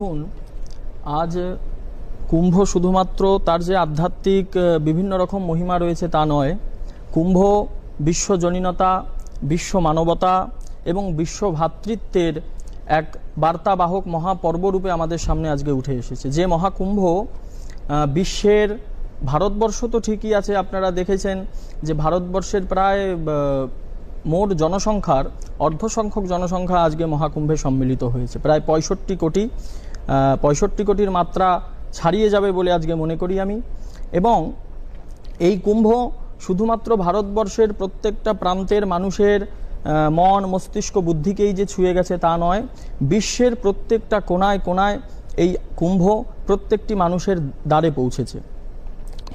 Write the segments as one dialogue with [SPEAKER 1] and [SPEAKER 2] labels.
[SPEAKER 1] দেখুন, আজ কুম্ভ শুধুমাত্র তার যে আধ্যাত্মিক বিভিন্ন রকম মহিমা রয়েছে তা নয়। কুম্ভ বিশ্বজনীনতা, বিশ্ব মানবতা এবং বিশ্ব ভ্রাতৃত্বের এক বার্তাবাহক মহাপর্বরূপে আমাদের সামনে আজকে উঠে এসেছে। যে মহাকুম্ভ বিশ্বের, ভারতবর্ষ তো ঠিকই আছে, আপনারা দেখেছেন যে ভারতবর্ষের প্রায় মোট জনসংখ্যার অর্ধসংখ্যক জনসংখ্যা আজকে মহাকুম্ভে সম্মিলিত হয়েছে। প্রায় 65 কোটির মাত্রা ছাড়িয়ে যাবে বলে আজকে মনে করি আমি। এবং এই কুম্ভ শুধুমাত্র ভারতবর্ষের প্রত্যেকটা প্রান্তের মানুষের মন, মস্তিষ্ক, বুদ্ধিকেই যে ছুঁয়ে গেছে তা নয়, বিশ্বের প্রত্যেকটা কোনায় কোনায় এই কুম্ভ প্রত্যেকটি মানুষের দ্বারে পৌঁছেছে।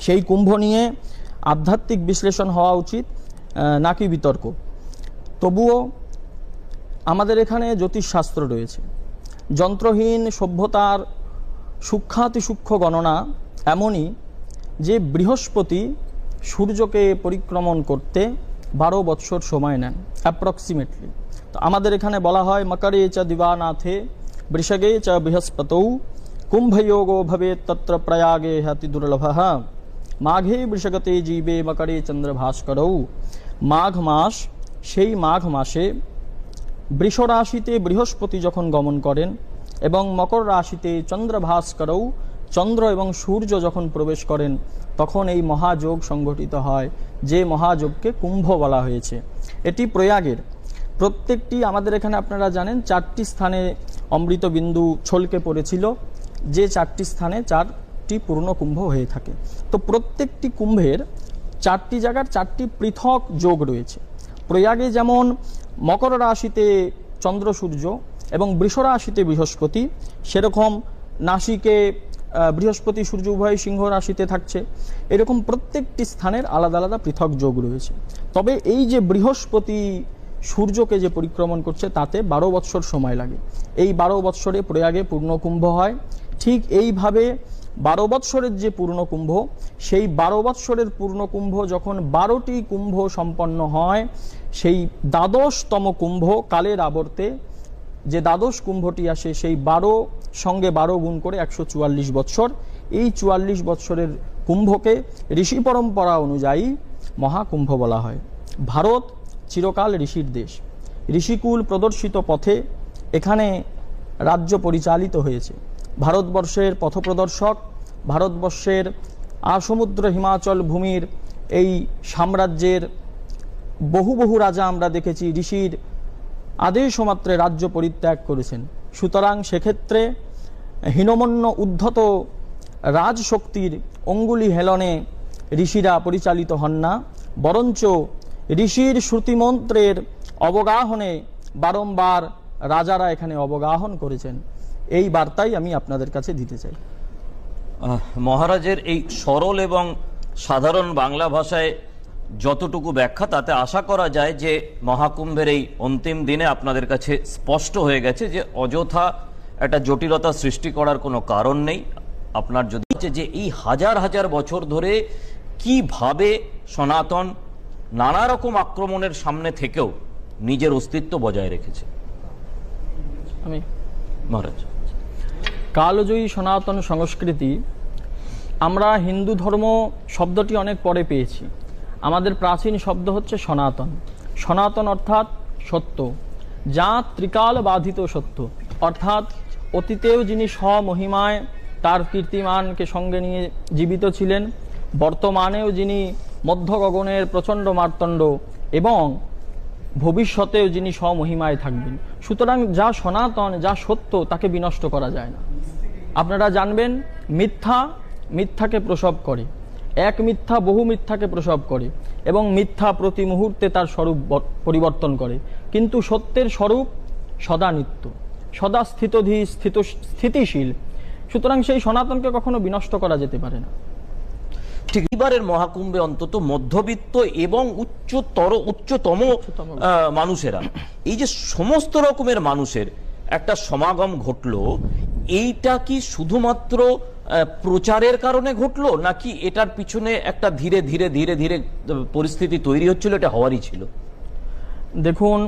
[SPEAKER 1] সেই কুম্ভ নিয়ে আধ্যাত্মিক বিশ্লেষণ হওয়া উচিত, নাকি বিতর্ক। তবুও আমাদের এখানে জ্যোতিষশাস্ত্র রয়েছে। যন্ত্রহীন সভ্যতার সূক্ষ্মাতি সূক্ষ্ম গণনা এমনই যে বৃহস্পতি সূর্যকে পরিক্রমণ করতে 12 বৎসর সময় নেন অ্যাপ্রক্সিমেটলি। তো আমাদের এখানে বলা হয় মকরে চ দিবানাথে বৃষগে চ বৃহস্পতৌ কুম্ভযোগো ভবে তত্র প্রয়াগে হতি দুর্লভঃ মাঘে বৃষগতে জীবে মকরে চন্দ্রভাস্করৌ। মাঘ মাস, সেই মাঘ মাসে বৃষ রাশিতে বৃহস্পতি যখন গমন করেন এবং মকর রাশিতে চন্দ্রভাস্করৌ, চন্দ্র এবং সূর্য যখন প্রবেশ করেন, তখন এই মহাযোগ সংগঠিত হয়, যে মহাযোগকে কুম্ভ বলা হয়েছে। এটি প্রয়াগের প্রত্যেকটি, আমাদের এখানে আপনারা জানেন 4টি স্থানে অমৃত বিন্দু ছলকে পড়েছিল, যে 4টি স্থানে 4টি পূর্ণ কুম্ভ হয়ে থাকে। তো প্রত্যেকটি কুম্ভের 4টি জায়গার 4টি পৃথক যোগ রয়েছে। প্রয়াগে যেমন মকর রাশিতে চন্দ্র সূর্য এবং বৃষ রাশিতে বৃহস্পতি, সেরকম নাসিকে বৃহস্পতি সূর্য উভয় সিংহ রাশিতে থাকছে। এরকম প্রত্যেকটি স্থানের আলাদা আলাদা পৃথক যোগ রয়েছে। তবে এই যে বৃহস্পতি সূর্যকে যে পরিক্রমণ করছে তাতে 12 বৎসর সময় লাগে। এই 12 বৎসরে প্রয়াগে পূর্ণকুম্ভ হয়। ঠিক এইভাবে 12 বৎসরের যে পূর্ণকুম্ভ, সেই 12 বৎসরের পূর্ণকুম্ভ যখন 12টি কুম্ভ সম্পন্ন হয়, সেই দ্বাদশতম কুম্ভ কালের আবর্তে যে দ্বাদশ কুম্ভটি আসে, সেই 12 সঙ্গে 12 গুণ করে 144 বৎসর। এই 44 বৎসরের কুম্ভকে ঋষি পরম্পরা অনুযায়ী মহাকুম্ভ বলা হয়। ভারত চিরকাল ঋষির দেশ। ঋষিকুল প্রদর্শিত পথে এখানে রাজ্য পরিচালিত হয়েছে। ভারতবর্ষের পথপ্রদর্শক, ভারতবর্ষের আসমুদ্র হিমাচল ভূমির এই সাম্রাজ্যের বহু বহু রাজা আমরা দেখেছি ঋষির আদেশ মাত্রে রাজ্য পরিত্যাগ করেছেন। সুতরাং সেক্ষেত্রে হীনমন্য উদ্ধত রাজশক্তির অঙ্গুলি হেলনে ঋষিরা পরিচালিত হন না, বরঞ্চ ঋষির শ্রুতিমন্ত্রের অবগাহনে বারংবার রাজারা এখানে অবগাহন করেছেন। এই বার্তাই আমি আপনাদের কাছে দিতে চাই।
[SPEAKER 2] মহারাজের এই সরল এবং সাধারণ বাংলা ভাষায় যতটুকু ব্যাখ্যা, তাতে আশা করা যায় যে মহাকুম্ভের এই অন্তিম দিনে আপনাদের কাছে স্পষ্ট হয়ে গেছে যে অযথা একটা জটিলতা সৃষ্টি করার কোনো কারণ নেই। আপনার যদি যে এই হাজার হাজার বছর ধরে কিভাবে সনাতন নানা রকম আক্রমণের সামনে থেকেও নিজের অস্তিত্ব বজায় রেখেছে।
[SPEAKER 1] আমি
[SPEAKER 2] মহারাজ,
[SPEAKER 1] কালজয়ী সনাতন সংস্কৃতি, আমরা হিন্দু ধর্ম শব্দটি অনেক পরে পেয়েছি। আমাদের প্রাচীন শব্দ হচ্ছে সনাতন। সনাতন অর্থাৎ সত্য, যা ত্রিকাল বাধিত সত্য, অর্থাৎ অতীতেও যিনি স্বমহিমায় তার কীর্তিমানকে সঙ্গে নিয়ে জীবিত ছিলেন, বর্তমানেও যিনি মধ্য গগনের প্রচণ্ড মার্তণ্ড, এবং ভবিষ্যতেও যিনি স্বমহিমায় থাকবেন। সুতরাং যা সনাতন, যা সত্য, তাকে বিনষ্ট করা যায় না। আপনারা জানবেন, মিথ্যা মিথ্যাকে প্রসব করে, এক মিথ্যা বহু মিথ্যাকে প্রসব করে, এবং মিথ্যা প্রতি মুহূর্তে তার স্বরূপ পরিবর্তন করে। কিন্তু সত্যের স্বরূপ সদা নিত্য, সদা স্থিতিশীল। সুতরাং সেই সনাতনকে কখনো বিনষ্ট করা যেতে পারে না।
[SPEAKER 2] ঠিক এবারের মহাকুম্ভে অন্তত মধ্যবিত্ত এবং উচ্চতম মানুষেরা, এই যে সমস্ত রকমের মানুষের একটা সমাগম ঘটলো, এইটা কি শুধুমাত্র প্রচারের কারণে ঘটলো, নাকি এটার পিছনে একটা ধীরে ধীরে ধীরে ধীরে পরিস্থিতি তৈরি হচ্ছিল, এটা হওয়ারই ছিল?
[SPEAKER 1] দেখুন,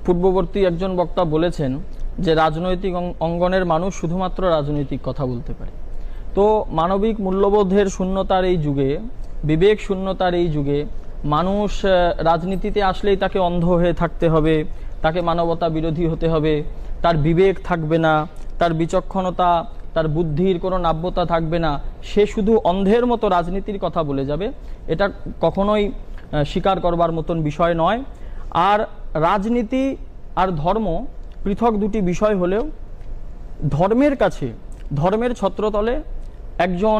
[SPEAKER 1] পূর্ববর্তী একজন বক্তা বলেছেন যে রাজনৈতিক অঙ্গনের মানুষ শুধুমাত্র রাজনৈতিক কথা বলতে পারে। তো মানবিক মূল্যবোধের শূন্যতার এই যুগে, বিবেক শূন্যতার এই যুগে মানুষ রাজনীতিতে আসলেই তাকে অন্ধ হয়ে থাকতে হবে, তাকে মানবতা বিরোধী হতে হবে, তার বিবেক থাকবে না, তার বিচক্ষণতা, তার বুদ্ধির কোনো নাব্যতা থাকবে না, সে শুধু অন্ধের মতো রাজনীতির কথা বলে যাবে, এটা কখনোই স্বীকার করবার মতন বিষয় নয়। আর রাজনীতি আর ধর্ম পৃথক দুটি বিষয় হলেও ধর্মের কাছে, ধর্মের ছত্রতলে একজন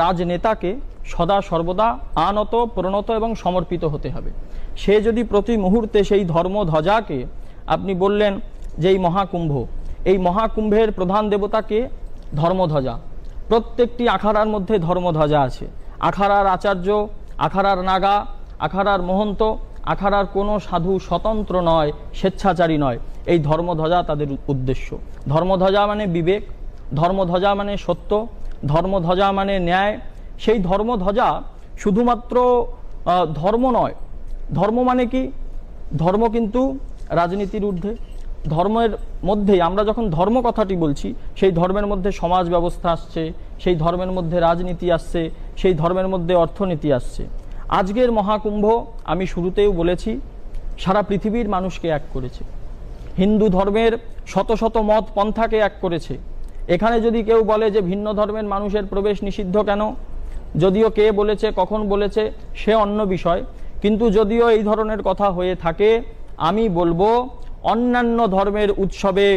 [SPEAKER 1] রাজনেতাকে সদা সর্বদা আনত, প্রণত এবং সমর্পিত হতে হবে। সে যদি প্রতি মুহূর্তে সেই ধর্মধ্বজাকে, আপনি বললেন যে এই মহাকুম্ভ, এই মহাকুম্ভের প্রধান দেবতাকে ধর্মধ্বজা, প্রত্যেকটি আখাড়ার মধ্যে ধর্মধ্বজা আছে। আখাড়ার আচার্য, আখাড়ার নাগা, আখাড়ার মহন্ত, আখাড়ার কোনো সাধু স্বতন্ত্র নয়, স্বেচ্ছাচারী নয়, এই ধর্মধ্বজা তাদের উদ্দেশ্য। ধর্মধ্বজা মানে বিবেক, ধর্মধ্বজা মানে সত্য, ধর্মধ্বজা মানে ন্যায়। সেই ধর্মধ্বজা শুধুমাত্র ধর্ম নয়। ধর্ম মানে কি? ধর্ম কিন্তু রাজনীতির ঊর্ধ্বে। ধর্মের মধ্যেই আমরা যখন ধর্ম কথাটি বলছি, সেই ধর্মের মধ্যে সমাজ ব্যবস্থা আসছে, সেই ধর্মের মধ্যে রাজনীতি আসছে, সেই ধর্মের মধ্যে অর্থনীতি আসছে। আজকের মহাকুম্ভ, আমি শুরুতেও বলেছি, সারা পৃথিবীর মানুষকে এক করেছে। হিন্দু ধর্মের শত শত মত পন্থাকে এক করেছে। এখানে যদি কেউ বলে যে ভিন্ন ধর্মের মানুষের প্রবেশ নিষিদ্ধ কেন, যদিও কে বলেছে, কখন বলেছে, সে অন্য বিষয়, কিন্তু যদিও এই ধরনের কথা হয়ে থাকে, আমি বলবো অন্যান্য ধর্মের উৎসবে,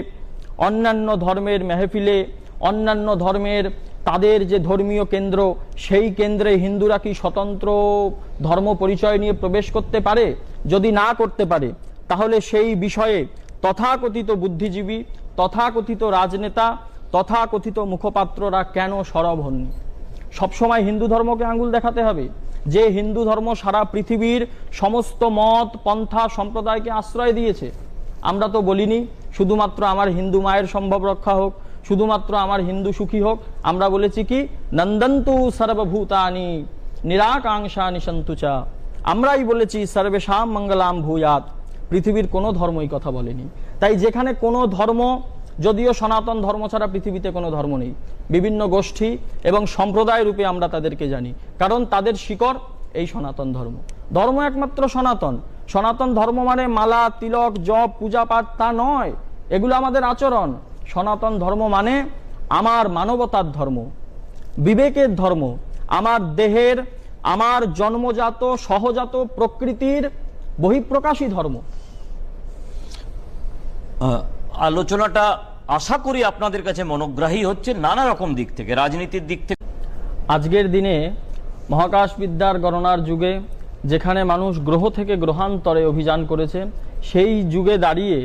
[SPEAKER 1] অন্যান্য ধর্মের মেহফিলে, অন্যান্য ধর্মের তাদের যে ধর্মীয় কেন্দ্র, সেই কেন্দ্রে হিন্দুরা কি স্বতন্ত্র ধর্ম পরিচয় নিয়ে প্রবেশ করতে পারে? যদি না করতে পারে, তাহলে সেই বিষয়ে তথাকথিত বুদ্ধিজীবী, তথাকথিত রাজনেতা, তথাকথিত মুখপাত্ররা কেন সরব হননি? সবসময় হিন্দু ধর্মকে আঙ্গুল দেখাতে হবে? যে হিন্দু ধর্ম সারা পৃথিবীর সমস্ত মত, পন্থা, সম্প্রদায়কে আশ্রয় দিয়েছে। আমরা তো বলিনি শুধুমাত্র আমার হিন্দু মায়ের সম্ভব রক্ষা হোক, শুধুমাত্র আমার হিন্দু সুখী হোক। আমরা বলেছি কি, নন্দন্তু সর্বভূতানি নিরাকাঙ্ক্ষা নিসন্তুচা। আমরাই বলেছি সর্বেশাম মঙ্গলাম ভূয়াত। পৃথিবীর কোনো ধর্মই কথা বলেনি। তাই যেখানে কোনো ধর্ম, যদিও সনাতন ধর্ম ছাড়া পৃথিবীতে কোনো ধর্ম নেই, বিভিন্ন গোষ্ঠী এবং সম্প্রদায় রূপে আমরা তাদেরকে জানি, কারণ তাদের শিকড় এই সনাতন ধর্ম। ধর্ম একমাত্র সনাতন। সনাতন ধর্ম মানে মালা, তিলক, জপ, পূজা পাঠ তা নয়, এগুলো আমাদের আচরণ। সনাতন ধর্ম মানে আমার মানবতার ধর্ম, বিবেকের ধর্ম, আমার দেহের, আমার জন্মজাত সহজাত প্রকৃতির বহিঃপ্রকাশী ধর্ম।
[SPEAKER 2] আলোচনাটা আশা করি আপনাদের কাছে মনোগ্রাহী হচ্ছে নানা রকম দিক থেকে, রাজনীতির দিক থেকে।
[SPEAKER 1] আজকের দিনে মহাকাশ বিদ্যার গণনার যুগে, যেখানে মানুষ গ্রহ থেকে গ্রহান্তরে অভিযান করেছে, সেই যুগে দাঁড়িয়ে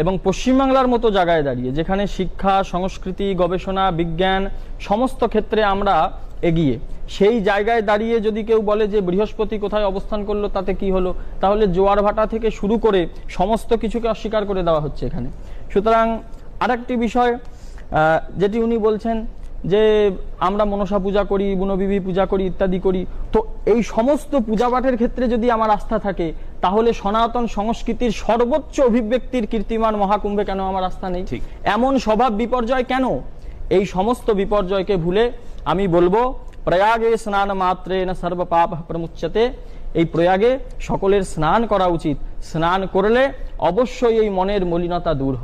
[SPEAKER 1] এবং পশ্চিমবাংলার মতো জায়গায় দাঁড়িয়ে, যেখানে শিক্ষা, সংস্কৃতি, গবেষণা, বিজ্ঞান সমস্ত ক্ষেত্রে আমরা এগিয়ে, সেই জায়গায় দাঁড়িয়ে যদি কেউ বলে যে বৃহস্পতি কোথায় অবস্থান করলো তাতে কি হলো, তাহলে জোয়ার ভাটা থেকে শুরু করে সমস্ত কিছুকে অস্বীকার করে দেওয়া হচ্ছে এখানে। সুতরাং আরেকটি বিষয় যেটি উনি বলছেন যে আমরা মনসা পূজা করি, বুনবিবি পূজা করি, ইত্যাদি করি, তো এই সমস্ত পূজা পাঠের ক্ষেত্রে যদি আমার আস্থা থাকে, তাহলে সনাতন সংস্কৃতির সর্বোচ্চ অভিব্যক্তির কীর্তিমান মহাকুম্ভে কেন আমার আস্থা নেই? এমন স্বভাব বিপর্যয় কেন? এই সমস্ত বিপর্যয়কে ভুলে আমি বলবো, প্রয়াগে স্নান মাত্রে না সর্ব পাপ প্রমুচ্যতে। এই প্রয়াগে সকলের স্নান করা উচিত। স্নান করলে অবশ্যই এই মনের মলিনতা দূর হবে।